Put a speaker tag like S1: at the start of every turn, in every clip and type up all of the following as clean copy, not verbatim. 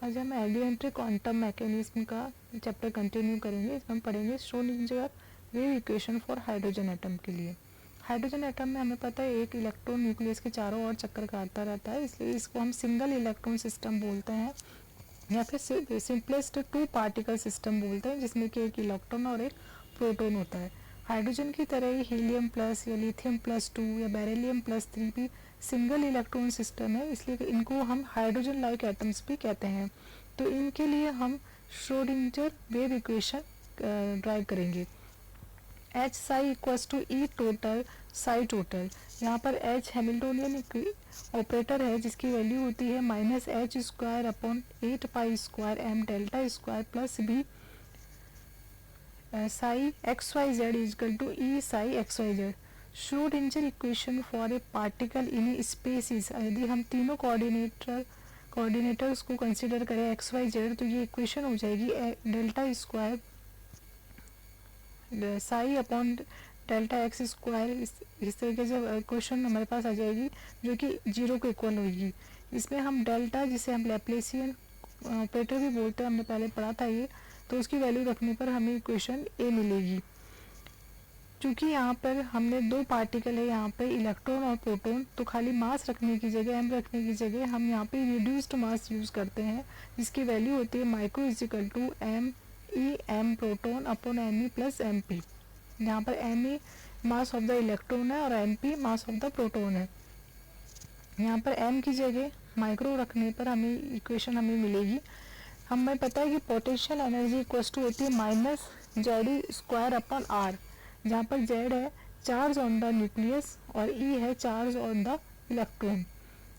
S1: आज हम elementary quantum mechanism का चैप्टर कंटिन्यू करेंगे। हम पढ़ेंगे Schrodinger wave equation for hydrogen atom के लिए। हाइड्रोजन एटम में हमें पता है एक इलेक्ट्रॉन न्यूक्लियस के चारों ओर चक्कर काटता रहता है, इसलिए इसको हम सिंगल इलेक्ट्रॉन सिस्टम बोलते हैं या फिर सिंपलेस्ट टू पार्टिकल सिस्टम बोलते हैं, जिसमें कि एक इलेक्ट्रॉन और एक प्रोटॉन होता है। हाइड्रोजन की तरह ही हीलियम प्लस या लिथियम प्लस 2 या बेरिलियम प्लस 3 भी सिंगल इलेक्ट्रॉन सिस्टम है, इसलिए इनको हम हाइड्रोजन लाइक एटम्स भी कहते हैं। तो इनके लिए हम श्रोडिंगर वेव इक्वेशन ड्राइव करेंगे। H psi equals to E total psi total. यहाँ पर एच हैमिल्टोनियन ऑपरेटर है, जिसकी वैल्यू होती है minus H square upon 8 pi square M delta square plus B psi X Y Z is equal to E psi X Y Z. Schrodinger equation for a particle in a space is, यदि हम तीनों coordinators को consider करें x Y Z, तो ये equation हो जाएगी delta square psi upon delta x square. इस तरीके से क्वेश्चन हमारे पास आ जाएगी, जो कि 0 को इक्वल होगी। इसमें हम डेल्टा, जिसे हम लैप्लेसियन ऑपरेटर भी बोलते हैं, हमने पहले पढ़ा था ये, तो उसकी वैल्यू रखने पर हमें इक्वेशन ए मिलेगी। क्योंकि यहाँ पर हमने दो पार्टिकल है, यहाँ पे इलेक्ट्रॉन और प्रोटॉन, तो खाली मास रखने की जगह, एम रखने की जगह हम यहाँ पे रिड्यूस्ड मास यूज़ करते हैं, जिसकी वैल्यू होती है micro is equal to M E M proton upon M E plus M P. यहाँ पर M E mass of the electron है और M P mass of the proton है। यहाँ पर एम की जगह माइक्रो रखने पर हमें इक्वेशन मिलेगी। हमें पता है कि पोटेंशियल एनर्जी इक्वल्स टू होती है minus Z square upon R, जहाँ पर जेड है चार्ज ऑन द न्यूक्लियस और ई है चार्ज ऑन द इलेक्ट्रॉन।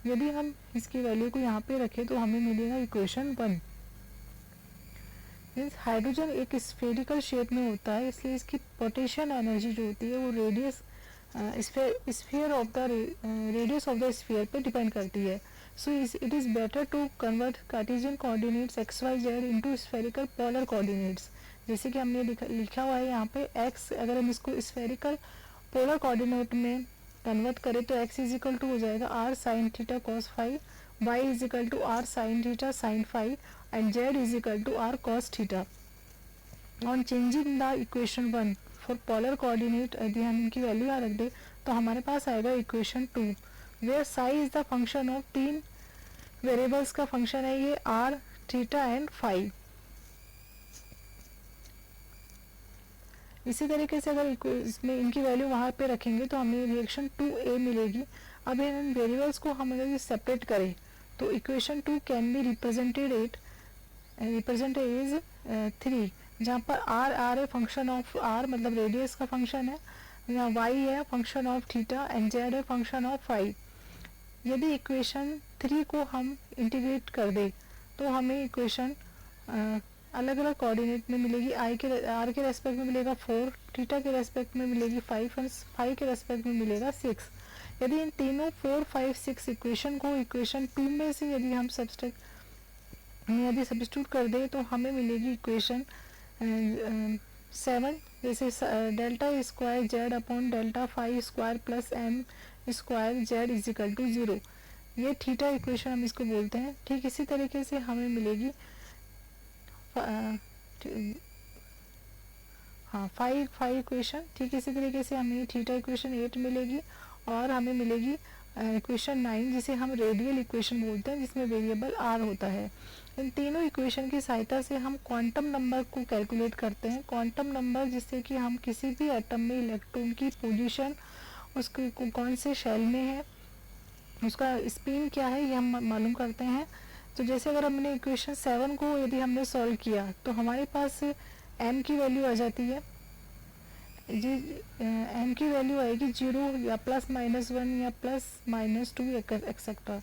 S1: यदि हम इसकी वैल्यू को यहाँ पे रखें तो हमें मिलेगा इक्वेशन 1। मीन्स हाइड्रोजन एक स्फेरिकल शेप में होता है, इसलिए इसकी पोटेंशियल एनर्जी जो होती है वो radius sphere of the radius of the sphere पे डिपेंड करती है। So it is better to convert Cartesian coordinates X Y Z into spherical polar coordinates. जैसे कि हमने लिखा हुआ है यहाँ पे x, अगर हम इसको स्फेरिकल पोलर कोऑर्डिनेट में कन्वर्ट करें तो x इज इक्वल टू हो जाएगा r sine theta cos phi, y is equal to r sine theta sine phi and z is equal to r cos theta. On changing the equation 1 for polar coordinate, यदि हम इनकी value यहाँ रख दें तो हमारे पास आएगा equation 2, where psi is the function of 3 variables का फंक्शन है ये r, थीटा एंड फाइव। इसी तरीके से अगर इसमें इनकी वैल्यू वहाँ पे रखेंगे तो हमें रिएक्शन 2a मिलेगी। अब इन वेरिएबल्स को हम अगर सेपरेट करें तो equation 2 can be represented as 3, जहाँ पर r है फंक्शन ऑफ r मतलब रेडियस का फंक्शन है, यहाँ y है function of theta and z है फंक्शन ऑफ फाइव। यदि इक्वेशन 3 को हम इंटीग्रेट कर दें तो हमें इक्वेशन अलग अलग कोऑर्डिनेट में मिलेगी। r के रेस्पेक्ट में मिलेगा 4, थीटा के रेस्पेक्ट में मिलेगी 5 और फाइव के रेस्पेक्ट में मिलेगा 6। यदि इन तीनों 4, 5, 6 इक्वेशन को इक्वेशन 2 में से यदि हम सब्स्टिट्यूट कर दें तो हमें मिलेगी इक्वेशन 7, जैसे delta square Z upon delta phi square plus M square Z is equal to 0। ये थीटा इक्वेशन हम इसको बोलते हैं। ठीक इसी तरीके से हमें मिलेगी फाइव इक्वेशन। ठीक इसी तरीके से हमें थीटा इक्वेशन 8 मिलेगी और हमें मिलेगी इक्वेशन 9, जिसे हम रेडियल इक्वेशन बोलते हैं, जिसमें वेरिएबल r होता है। इन तीनों इक्वेशन की सहायता से हम क्वांटम नंबर को कैलकुलेट करते हैं। क्वांटम नंबर जिससे कि हम किसी भी एटम में इलेक्ट्रॉन की पोजीशन, उसके कौन से शेल में है, उसका स्पिन क्या है, ये हम मालूम करते हैं। तो जैसे अगर हमने इक्वेशन 7 को यदि हमने सॉल्व किया तो हमारे पास m की वैल्यू आ जाती है जी, m की वैल्यू आएगी 0 या प्लस माइनस 1 या प्लस माइनस 2 एक्सेट्रा।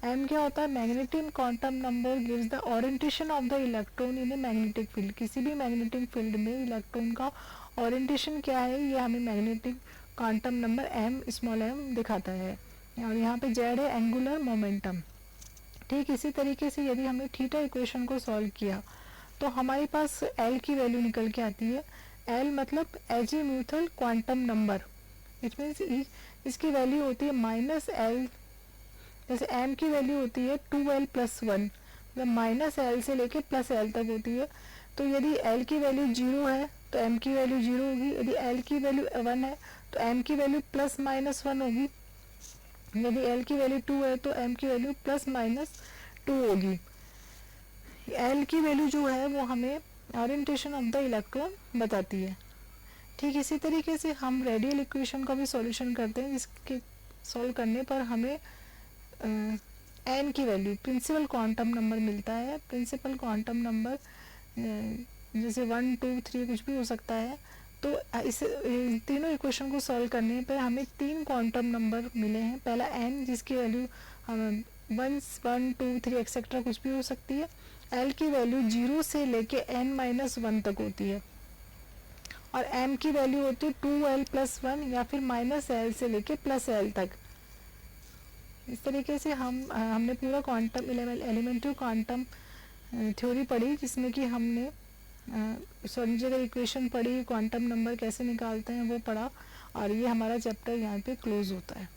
S1: m क्या होता है? Magnetic quantum number gives the orientation of the electron in a magnetic field. किसी भी मैग्नेटिक फील्ड में इलेक्ट्रॉन का ओरिएंटेशन क्या है, ये हमें magnetic quantum number m small m दिखाता है। और यहाँ पे z है एंगुलर मोमेंटम। ठीक इसी तरीके से यदि हमने थीटा इक्वेशन को सॉल्व किया तो हमारे पास L की वैल्यू निकल के आती है। L मतलब azimuthal quantum number, it means इसकी वैल्यू होती है माइनस L, जैसे m की वैल्यू होती है 2L प्लस 1, मतलब माइनस एल से लेके प्लस एल तक होती है। तो यदि एल की वैल्यू 0 है तो एम की वैल्यू 0 होगी, यदि एल की वैल्यू 1 है तो एम की वैल्यू प्लस माइनस 1 होगी, यदि एल की वैल्यू 2 है तो एम की वैल्यू प्लस माइनस 2 होगी। एल की वैल्यू जो है वो हमें ओरिएंटेशन ऑफ द इलेक्ट्रॉन बताती है। ठीक इसी तरीके से हम रेडियल इक्वेशन का भी सॉल्यूशन करते हैं, जिसके सॉल्व करने पर हमें एन की वैल्यू प्रिंसिपल क्वांटम नंबर मिलता है। प्रिंसिपल क्वांटम नंबर जैसे 1 2 3 कुछ भी हो सकता है। तो इस तीनों इक्वेशन को सॉल्व करने पर हमें 3 क्वांटम नंबर मिले हैं। पहला एन जिसकी वैल्यू 1 2 3 एक्सेट्रा कुछ भी हो सकती है। एल की वैल्यू 0 से लेके n-1 तक होती है, और m की वैल्यू होती है 2l+1 या फिर -l से लेके +l तक। इस तरीके से हमने पूरा क्वांटम एलिमेंट्री क्वांटम थ्योरी पढ़ी, जिसमें कि हमने श्रोडिंगर इक्वेशन पढ़ी, क्वांटम नंबर कैसे निकालते हैं वो पढ़ा, और ये हमारा चैप्टर यहाँ पे क्लोज होता है।